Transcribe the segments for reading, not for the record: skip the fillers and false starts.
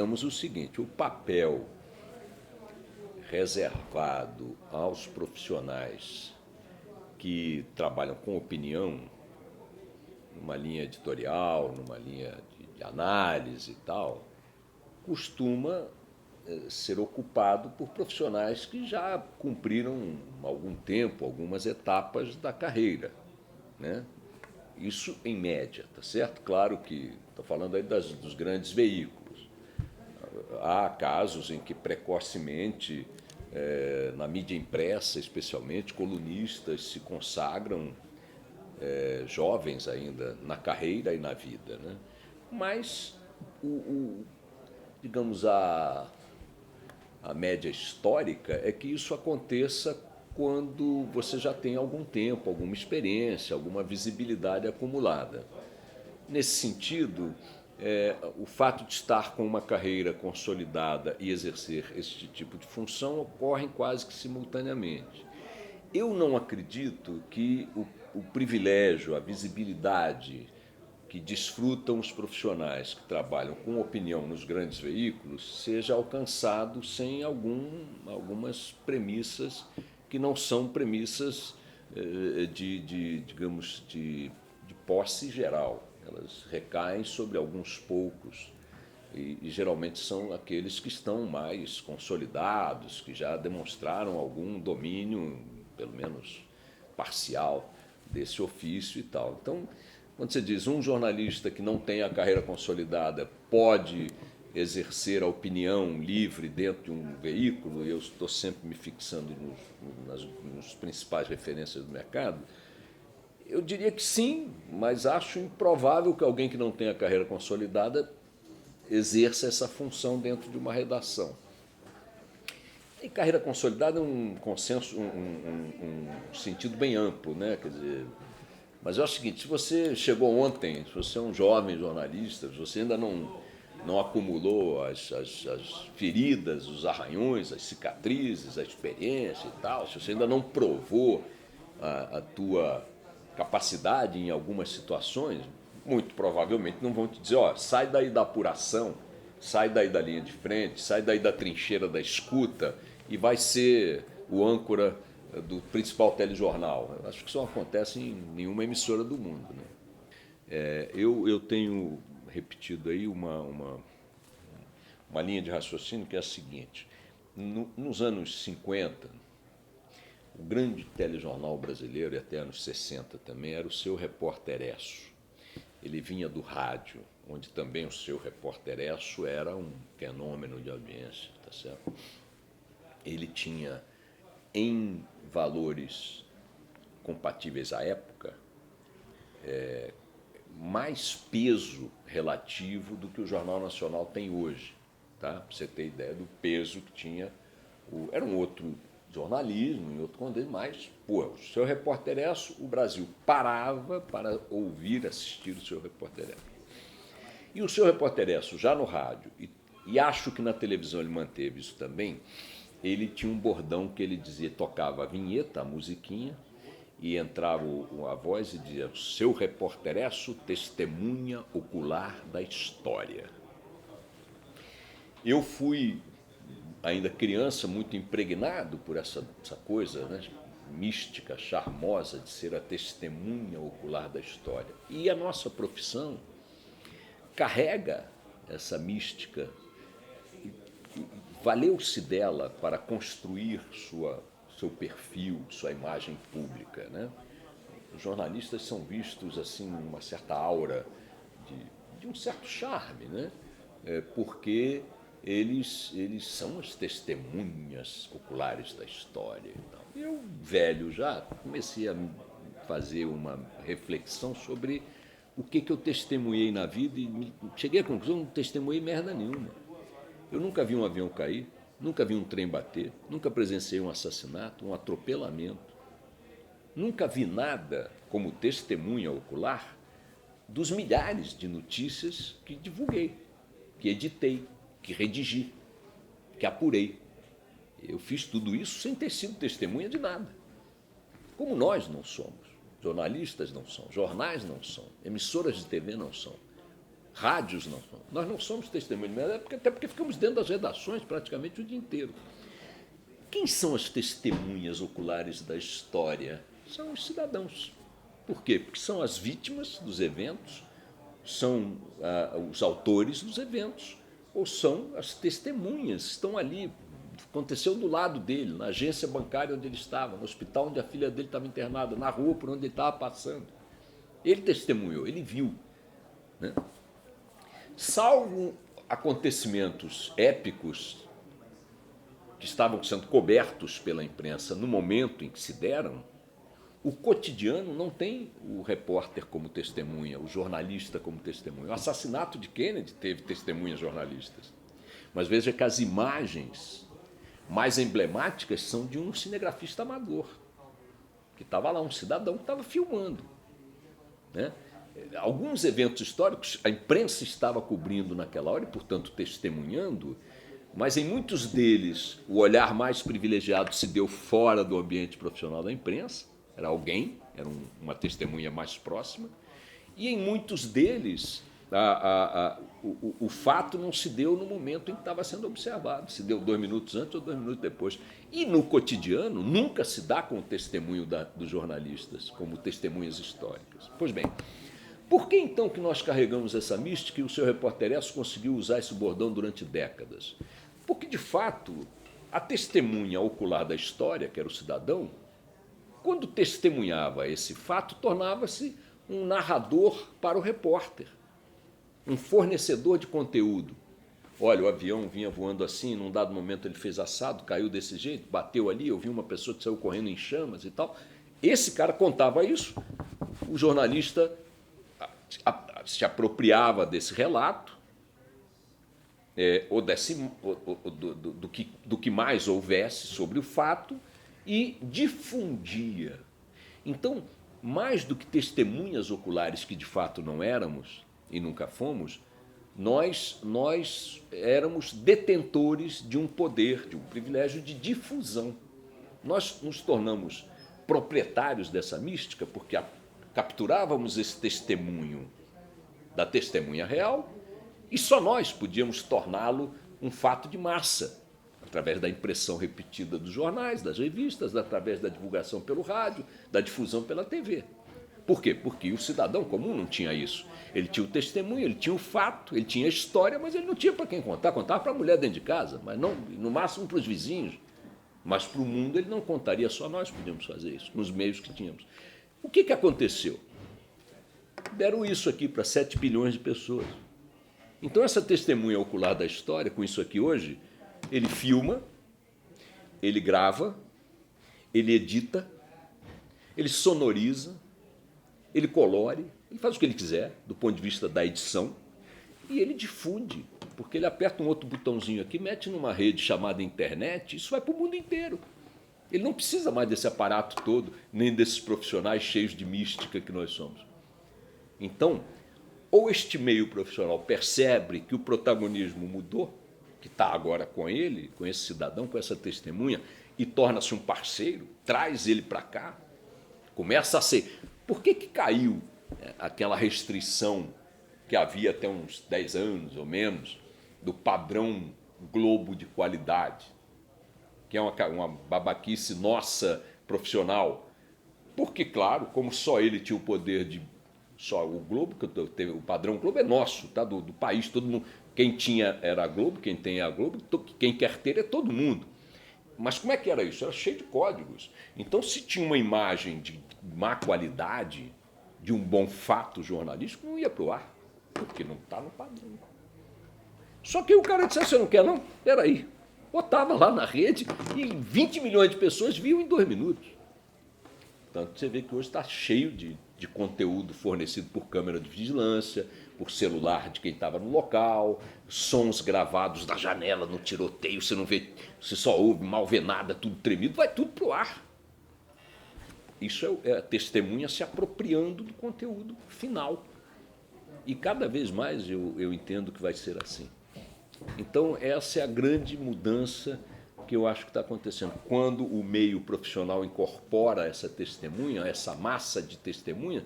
digamos o seguinte: o papel reservado aos profissionais que trabalham com opinião, numa linha editorial, numa linha de análise e tal, costuma ser ocupado por profissionais que já cumpriram algum tempo, algumas etapas da carreira, né? Isso em média, tá certo? Claro que estou falando aí dos grandes veículos. Há casos em que precocemente, na mídia impressa especialmente, colunistas se consagram jovens ainda na carreira e na vida, né? Mas, digamos, a média histórica é que isso aconteça quando você já tem algum tempo, alguma experiência, alguma visibilidade acumulada. Nesse sentido, o fato de estar com uma carreira consolidada e exercer este tipo de função ocorrem quase que simultaneamente. Eu não acredito que o privilégio, a visibilidade que desfrutam os profissionais que trabalham com opinião nos grandes veículos seja alcançado sem algumas premissas que não são premissas digamos, de posse geral. Elas recaem sobre alguns poucos e geralmente são aqueles que estão mais consolidados, que já demonstraram algum domínio, pelo menos parcial, desse ofício e tal. Então, quando você diz um jornalista que não tem a carreira consolidada pode exercer a opinião livre dentro de um veículo, e eu estou sempre me fixando nos principais referências do mercado, eu diria que sim, mas acho improvável que alguém que não tenha carreira consolidada exerça essa função dentro de uma redação. E carreira consolidada é um consenso, um sentido bem amplo, né? Quer dizer, mas é o seguinte: se você chegou ontem, se você é um jovem jornalista, se você ainda não acumulou as feridas, os arranhões, as cicatrizes, a experiência e tal, se você ainda não provou a tua capacidade em algumas situações, muito provavelmente não vão te dizer, ó, sai daí da apuração, sai daí da linha de frente, sai daí da trincheira da escuta e vai ser o âncora do principal telejornal. Eu acho que isso não acontece em nenhuma emissora do mundo, né? Eu tenho repetido aí uma linha de raciocínio que é a seguinte: nos anos 50, o grande telejornal brasileiro, e até anos 60 também, era o Seu Repórter-Esso. Ele vinha do rádio, onde também o Seu Repórter-Esso era um fenômeno de audiência, tá certo? Ele tinha, em valores compatíveis à época, mais peso relativo do que o Jornal Nacional tem hoje, tá? Para você ter ideia do peso que tinha. Era um outro jornalismo, em outro contexto, mas, o Seu Repórter-Esso, o Brasil parava para ouvir, assistir o Seu Repórter-Esso. E o Seu Repórter-Esso, já no rádio, e acho que na televisão ele manteve isso também, ele tinha um bordão que ele dizia, tocava a vinheta, a musiquinha, e entrava a voz e dizia: Seu Repórter-Esso, testemunha ocular da história. Eu fui, ainda criança, muito impregnado por essa coisa, né, mística, charmosa de ser a testemunha ocular da história. E a nossa profissão carrega essa mística, valeu-se dela para construir seu perfil, sua imagem pública, né? Os jornalistas são vistos assim, uma certa aura de um certo charme, né? Porque eles são as testemunhas oculares da história. Eu, velho já, comecei a fazer uma reflexão sobre o que eu testemunhei na vida e cheguei à conclusão que não testemunhei merda nenhuma. Eu nunca vi um avião cair, nunca vi um trem bater, nunca presenciei um assassinato, um atropelamento. Nunca vi nada como testemunha ocular dos milhares de notícias que divulguei, que editei, que redigi, que apurei. Eu fiz tudo isso sem ter sido testemunha de nada. Como nós não somos. Jornalistas não são, jornais não são, emissoras de TV não são, Rádios não são. Nós não somos testemunhas, até porque ficamos dentro das redações praticamente o dia inteiro. Quem são as testemunhas oculares da história? São os cidadãos. Por quê? Porque são as vítimas dos eventos, são os autores dos eventos, ou são as testemunhas, estão ali, aconteceu do lado dele, na agência bancária onde ele estava, no hospital onde a filha dele estava internada, na rua por onde ele estava passando. Ele testemunhou, ele viu. Né? Salvo acontecimentos épicos que estavam sendo cobertos pela imprensa no momento em que se deram, o cotidiano não tem o repórter como testemunha, o jornalista como testemunha. O assassinato de Kennedy teve testemunhas jornalistas. Mas veja que as imagens mais emblemáticas são de um cinegrafista amador, que estava lá, um cidadão que estava filmando. Né? Alguns eventos históricos a imprensa estava cobrindo naquela hora e, portanto, testemunhando, mas em muitos deles o olhar mais privilegiado se deu fora do ambiente profissional da imprensa, era alguém, era uma testemunha mais próxima, e em muitos deles o fato não se deu no momento em que estava sendo observado, se deu 2 minutos antes ou 2 minutos depois. E no cotidiano nunca se dá com o testemunho dos jornalistas, como testemunhas históricas. Pois bem, por que então que nós carregamos essa mística e o seu Repórter Esso conseguiu usar esse bordão durante décadas? Porque, de fato, a testemunha ocular da história, que era o cidadão, quando testemunhava esse fato, tornava-se um narrador para o repórter, um fornecedor de conteúdo. Olha, o avião vinha voando assim, num dado momento ele fez assado, caiu desse jeito, bateu ali, eu vi uma pessoa que saiu correndo em chamas e tal. Esse cara contava isso, o jornalista se apropriava desse relato, do que mais houvesse sobre o fato e difundia. Então, mais do que testemunhas oculares, que de fato não éramos e nunca fomos, nós éramos detentores de um poder, de um privilégio de difusão. Nós nos tornamos proprietários dessa mística porque capturávamos esse testemunho da testemunha real e só nós podíamos torná-lo um fato de massa, através da impressão repetida dos jornais, das revistas, através da divulgação pelo rádio, da difusão pela TV. Por quê? Porque o cidadão comum não tinha isso. Ele tinha o testemunho, ele tinha o fato, ele tinha a história, mas ele não tinha para quem contar. Contava para a mulher dentro de casa, mas não, no máximo para os vizinhos. Mas para o mundo ele não contaria, só nós podíamos fazer isso, nos meios que tínhamos. O que aconteceu? Deram isso aqui para 7 bilhões de pessoas. Então essa testemunha ocular da história, com isso aqui hoje, ele filma, ele grava, ele edita, ele sonoriza, ele colore, ele faz o que ele quiser, do ponto de vista da edição, e ele difunde, porque ele aperta um outro botãozinho aqui, mete numa rede chamada internet, isso vai para o mundo inteiro. Ele não precisa mais desse aparato todo, nem desses profissionais cheios de mística que nós somos. Então, ou este meio profissional percebe que o protagonismo mudou, que está agora com ele, com esse cidadão, com essa testemunha, e torna-se um parceiro, traz ele para cá, começa a ser... Por que caiu aquela restrição que havia até uns 10 anos ou menos, do padrão Globo de qualidade, que é uma babaquice nossa profissional? Porque, claro, como só ele tinha o poder de... Só o Globo, o padrão Globo é nosso, tá? do país, todo mundo. Quem tinha era a Globo, quem tem é a Globo, quem quer ter é todo mundo. Mas como é que era isso? Era cheio de códigos. Então, se tinha uma imagem de má qualidade, de um bom fato jornalístico, não ia para o ar, porque não está no padrão. Só que o cara disse, você não quer não? Espera aí. Botava lá na rede e 20 milhões de pessoas viam em 2 minutos. Tanto você vê que hoje está cheio de conteúdo fornecido por câmera de vigilância, por celular de quem estava no local, sons gravados da janela no tiroteio, você não vê, você só ouve, mal vê nada, tudo tremido, vai tudo para o ar. Isso é a testemunha se apropriando do conteúdo final. E cada vez mais eu entendo que vai ser assim. Então, essa é a grande mudança que eu acho que está acontecendo. Quando o meio profissional incorpora essa testemunha, essa massa de testemunha,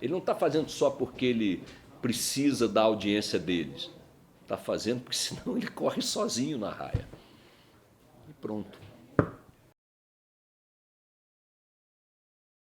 ele não está fazendo só porque ele precisa da audiência deles. Está fazendo porque senão ele corre sozinho na raia. E pronto.